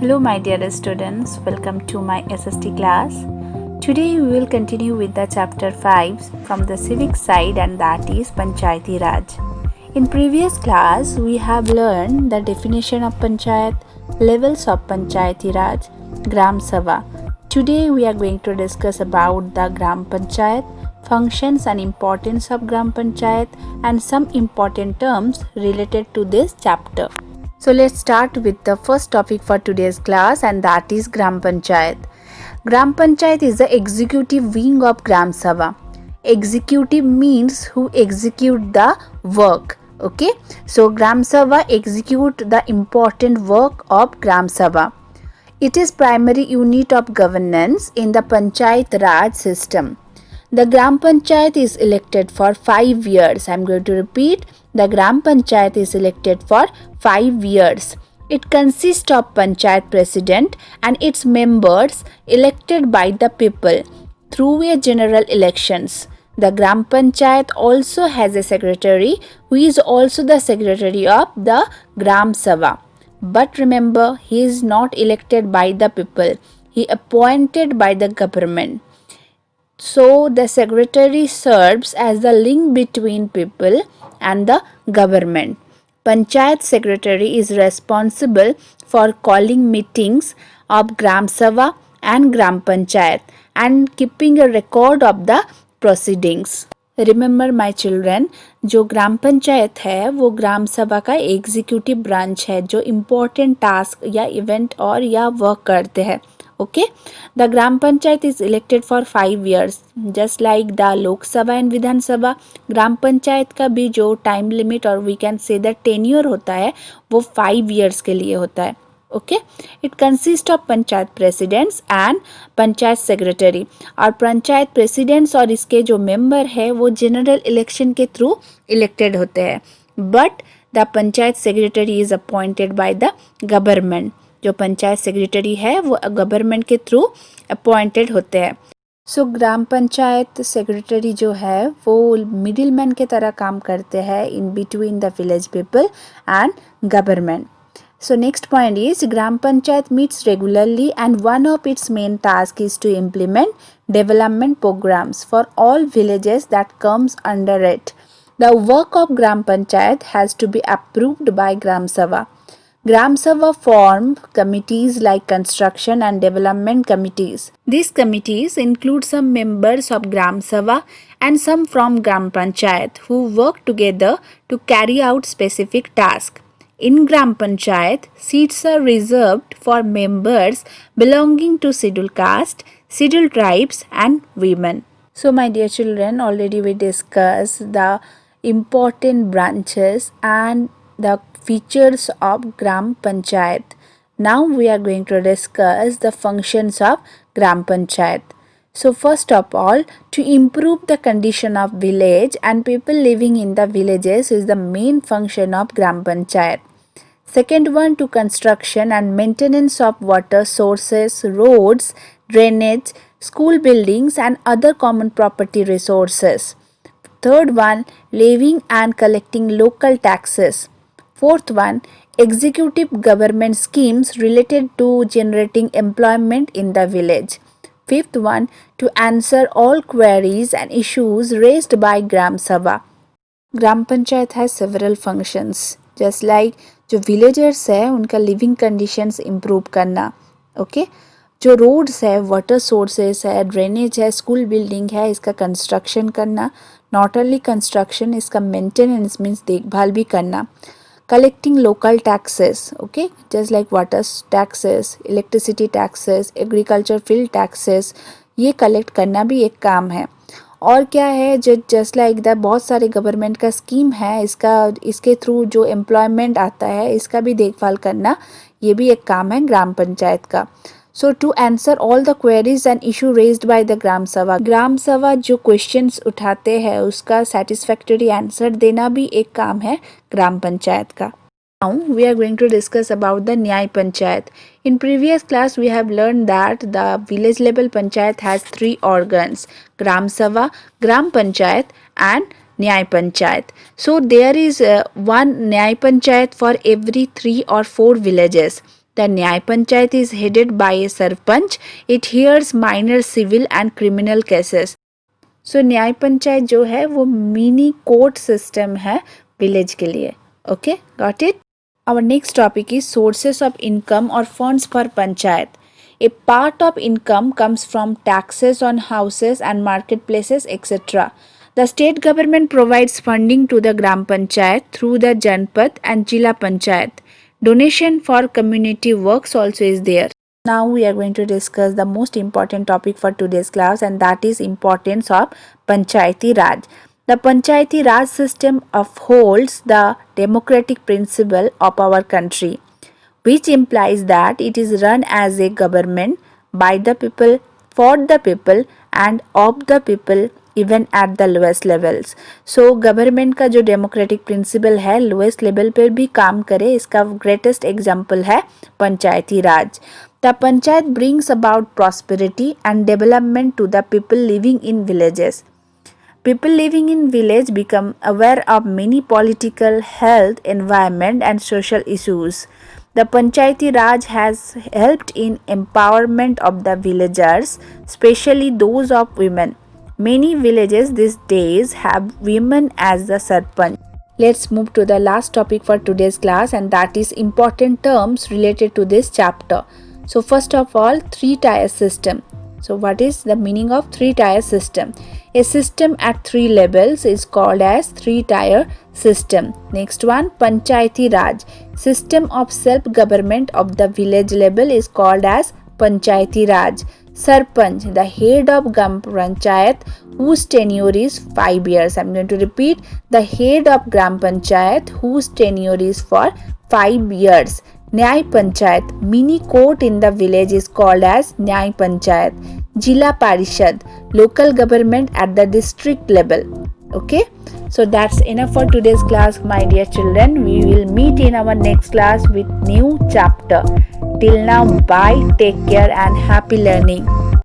Hello my dear students, welcome to my SST class. Today we will continue with the chapter 5 from the civic side, and that is Panchayati Raj. In previous class we have learned the definition of Panchayat, levels of Panchayati Raj, Gram Sabha. Today we are going to discuss about the Gram Panchayat, functions and importance of Gram Panchayat, and some important terms related to this chapter. So let's start with the first topic for today's class, and that is Gram Panchayat. Gram Panchayat is the executive wing of Gram Sabha. Executive means who execute the work. Okay, so Gram Sabha execute the important work of Gram Sabha. It is primary unit of governance in the Panchayat Raj system. The Gram Panchayat is elected for 5 years. I am going to repeat. The Gram Panchayat is elected for 5 years. It consists of Panchayat President and its members elected by the people through a general elections. The Gram Panchayat also has a secretary who is also the secretary of the Gram Sabha. But remember, he is not elected by the people. He appointed by the government. So the secretary serves as the link between people and the government. Panchayat secretary is responsible for calling meetings of Gram Sabha and Gram Panchayat and keeping a record of the proceedings. Remember my children, जो ग्राम पंचायत है वो ग्राम सभा का executive branch है जो important task या event और या वर्क करते हैं. Okay, the Gram Panchayat is elected for 5 years, just like the Lok Sabha and Vidhan Sabha. Gram Panchayat का भी जो time limit और we can say the tenure होता है वो 5 years के लिए होता है. Okay, it consists of panchayat presidents and panchayat secretary. और पंचायत presidents और इसके जो member है वो general election के through elected होते हैं. But the panchayat secretary is appointed by the government. जो पंचायत सेक्रेटरी है वो गवर्नमेंट के थ्रू अपॉइंटेड होते हैं. सो ग्राम पंचायत सेक्रेटरी जो है वो मिडिल मैन के तरह काम करते हैं in between the village people and government. So next point is Gram Panchayat meets regularly and one of its main tasks is to implement development programs for all villages that comes under it. The work of Gram Panchayat has to be approved by Gram Sabha. Gram Sabha form committees like construction and development committees. These committees include some members of Gram Sabha and some from Gram Panchayat who work together to carry out specific tasks. In Gram Panchayat, seats are reserved for members belonging to scheduled caste, scheduled tribes and women. So my dear children, already we discussed the important branches and the features of Gram Panchayat. Now we are going to discuss the functions of Gram Panchayat. So first of all, to improve the condition of village and people living in the villages is the main function of Gram Panchayat. Second one, to construction and maintenance of water sources, roads, drainage, school buildings and other common property resources. Third one, levying and collecting local taxes. Fourth one, executive government schemes related to generating employment in the village. Fifth one, to answer all queries and issues raised by Gram Sabha. Gram Panchayat has several functions, just like जो villagers है उनका living conditions improve करना. Okay, जो roads है, water sources है, drainage है, school building है, इसका construction करना. Not only construction, इसका maintenance means देखभाल भी करना. Collecting local taxes, okay, just like water taxes, electricity taxes, agriculture field taxes, ये collect करना भी एक काम है. और क्या है, जो जस्ट लाइक द बहुत सारे गवर्नमेंट का स्कीम है इसके थ्रू जो एम्प्लॉयमेंट आता है इसका भी देखभाल करना, ये भी एक काम है ग्राम पंचायत का. So to answer all the queries and issue raised by the Gram Sabha जो questions उठाते हैं उसका satisfactory answer देना भी एक काम है ग्राम पंचायत का. Now we are going to discuss about the Nyay Panchayat. In previous class we have learned that the village level panchayat has 3 organs: Gram Sabha, Gram Panchayat and Nyay Panchayat. So there is one Nyay Panchayat for every 3 or 4 villages. The Nyay Panchayat is headed by a Sarpanch. It hears minor civil and criminal cases. So न्याय पंचायत जो है वो mini court system है village के लिए. Okay, got it? Our next topic is sources of income or funds for panchayat. A part of income comes from taxes on houses and marketplaces, etc. The state government provides funding to the Gram Panchayat through the Janpat and Jila Panchayat. Donation for community works also is there. Now we are going to discuss the most important topic for today's class, and that is importance of Panchayati Raj. The Panchayati Raj system upholds the democratic principle of our country, which implies that it is run as a government by the people, for the people and of the people, even at the lowest levels. So government का जो democratic principle है lowest level पर भी काम करे, इसका greatest example है पंचायती राज. The panchayat brings about prosperity and development to the people living in villages. People living in village become aware of many political, health, environment and social issues. The Panchayati Raj has helped in empowerment of the villagers, especially those of women. Many villages these days have women as the Sarpanch. Let's move to the last topic for today's class, and that is important terms related to this chapter. So first of all, three-tier system. So what is the meaning of three-tier system? A system at three levels is called as three-tier system. Next one, Panchayati Raj. System of self-government of the village level is called as Panchayati Raj. Sarpanch, the head of Gram Panchayat, whose tenure is 5 years. I am going to repeat, the head of Gram Panchayat, whose tenure is for 5 years. Nyay Panchayat, mini court in the village is called as Nyay Panchayat. Jila Parishad, local government at the district level. Okay, so that's enough for today's class, my dear children. We will meet in our next class with new chapter. Till now, bye, take care and happy learning.